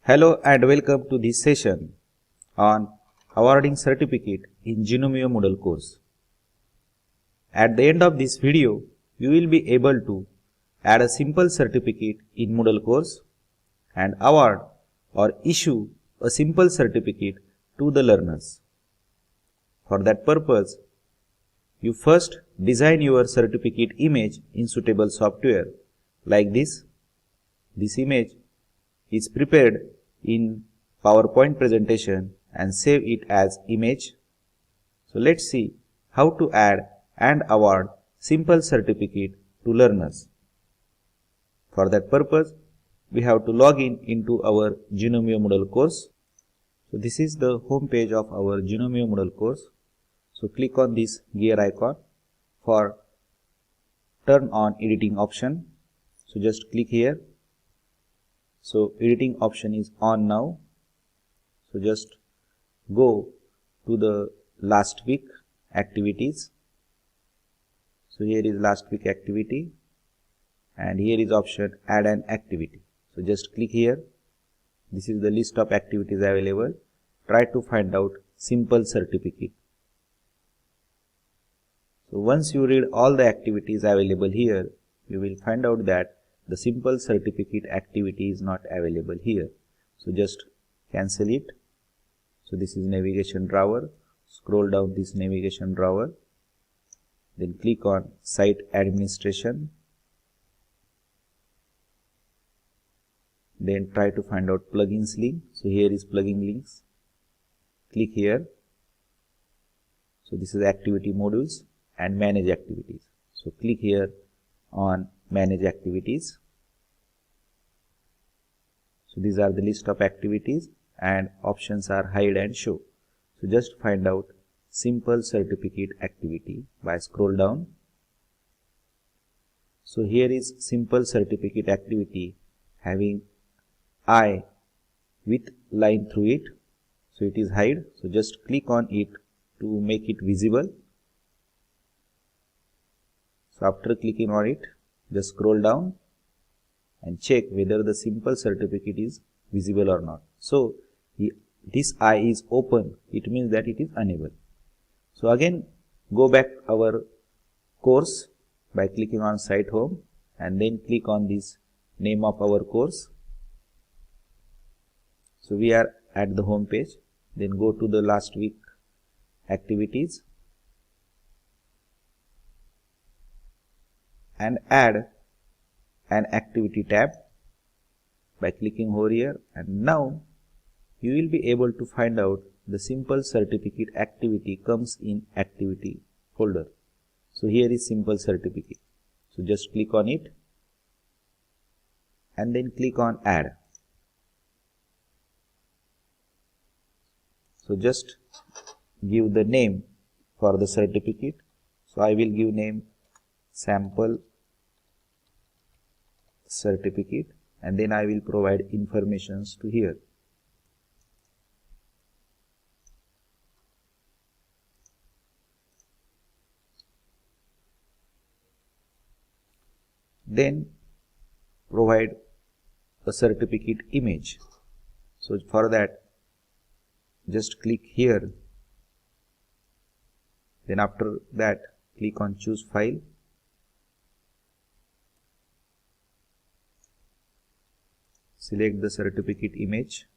Hello and welcome to this session on awarding certificate in Genomio Moodle course. At the end of this video, you will be able to add a simple certificate in Moodle course and award or issue a simple certificate to the learners. For that purpose, you first design your certificate image in suitable software like this. This image is prepared in PowerPoint presentation and save it as image. So let's see how to add and award simple certificate to learners. For that purpose, we have to log in into our Genomio Moodle course. So this is the home page of our Genomio Moodle course. So click on this gear icon for turn on editing option. So just click here. So editing option is on now. So just go to the last week activities. So here is last week activity and here is option add an activity. So just click here. This is the list of activities available. Try to find out simple certificate. So once you read all the activities available here, you will find out that the simple certificate activity is not available here. So just cancel it. So this is navigation drawer. Scroll down this navigation drawer. Then click on site administration. Then try to find out plugins link. So here is plugin links. Click here. So this is activity modules and manage activities. So click here on manage activities. So these are the list of activities and options are hide and show. So just find out simple certificate activity by scroll down. So here is simple certificate activity having eye with line through it. So it is hide. So just click on it to make it visible. So after clicking on it, just scroll down and check whether the simple certificate is visible or not. So this eye is open, it means that it is unable. So again go back our course by clicking on site home and then click on this name of our course. So we are at the home page. Then go to the last week activities and add an activity tab by clicking over here, and now you will be able to find out the simple certificate activity comes in activity folder. So here is simple certificate. So just click on it and then click on add. So just give the name for the certificate. So I will give name sample certificate and then I will provide informations to here. Then provide a certificate image. So for that just click here. Then after that click on choose file. Select the certificate image.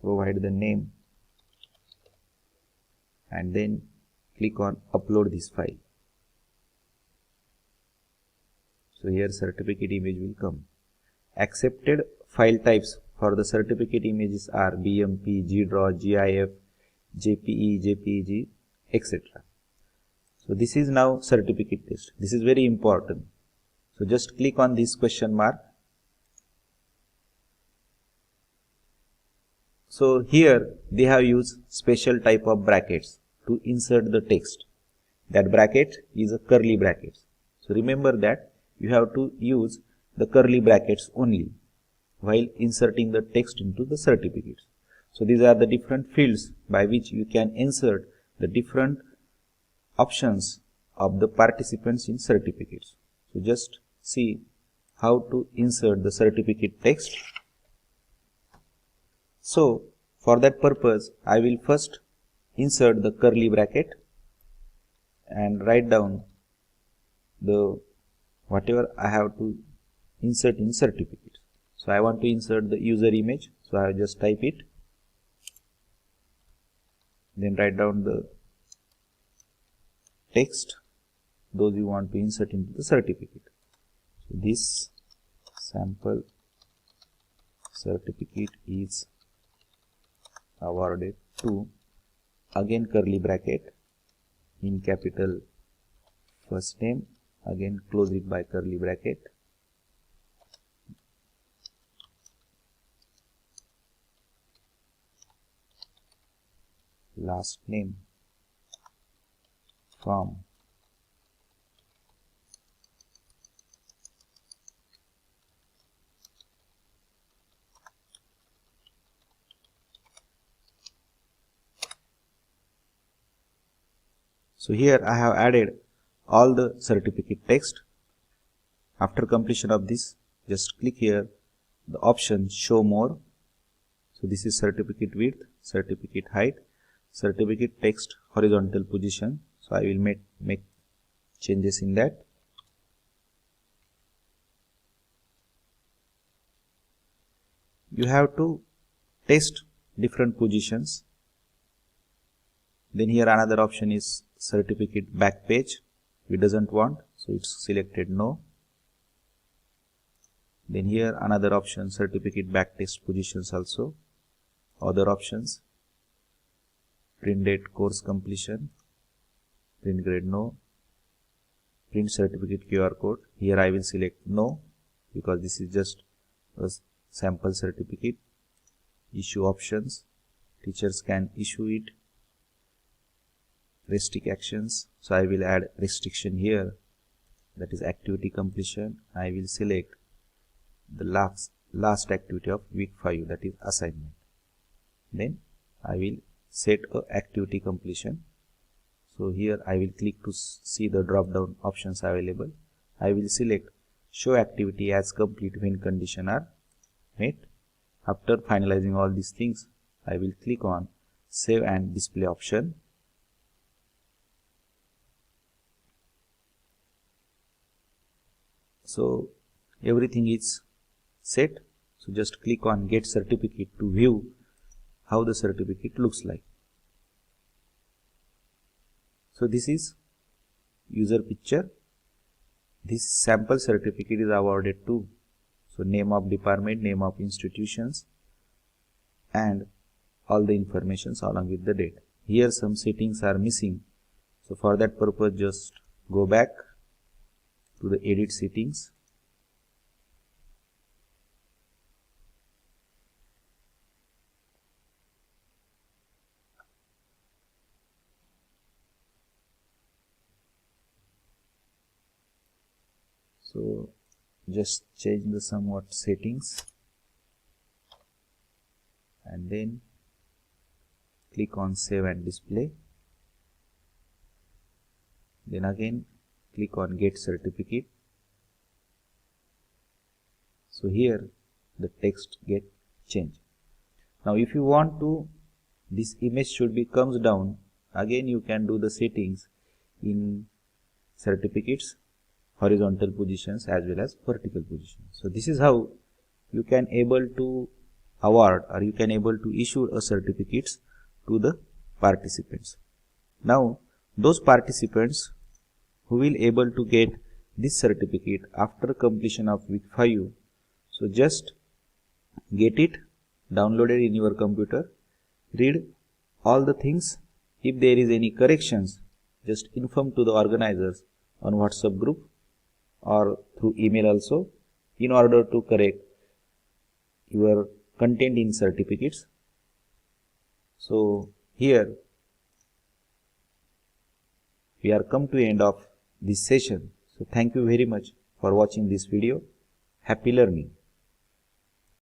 Provide the name and then click on upload this file. So here certificate image will come. Accepted file types for the certificate images are BMP, GDraw, GIF, JPE, JPEG, etc. So this is now certificate list. This is very important. So just click on this question mark. So here they have used special type of brackets to insert the text. That bracket is a curly bracket. So remember that you have to use the curly brackets only while inserting the text into the certificates. So these are the different fields by which you can insert the different options of the participants in certificates. So just see how to insert the certificate text. So for that purpose, I will first insert the curly bracket and write down the whatever I have to insert in certificate. So I want to insert the user image, so I just type it, then write down the text those you want to insert into the certificate. So this sample certificate is awarded to, again curly bracket, in capital first name, again close it by curly bracket, last name from So here I have added all the certificate text. After completion of this, just click here the option show more. So this is certificate width, certificate height, certificate text horizontal position. So I will make changes in that. You have to test different positions. Then here another option is certificate back page. We doesn't want, so it's selected no. Then here another option, certificate back text positions also. Other options, print date course completion, print grade no, print certificate QR code. Here I will select no because this is just a sample certificate. Issue options, teachers can issue it. Restrict actions, so I will add restriction here, that is activity completion. I will select the last activity of week 5, that is assignment. Then I will set a activity completion. So here I will click to see the drop down options available. I will select show activity as complete when condition are met. After finalizing all these things, I will click on save and display option. So everything is set. So just click on get certificate to view how the certificate looks like. So this is user picture. This sample certificate is awarded to, so name of department, name of institutions, and all the informations along with the date. Here some settings are missing. So for that purpose, just go back to the edit settings. So just change the somewhat settings and then click on save and display. Then again click on get certificate. So here the text get changed. Now if you want to, this image should be comes down, again you can do the settings in certificates, horizontal positions as well as vertical positions. So this is how you can able to award or you can able to issue a certificates to the participants. Now those participants who will able to get this certificate after completion of week 5, so just get it downloaded in your computer, read all the things. If there is any corrections, just inform to the organizers on WhatsApp group or through email also, in order to correct your content in certificates. So here we are come to end of this session. So thank you very much for watching this video. Happy learning.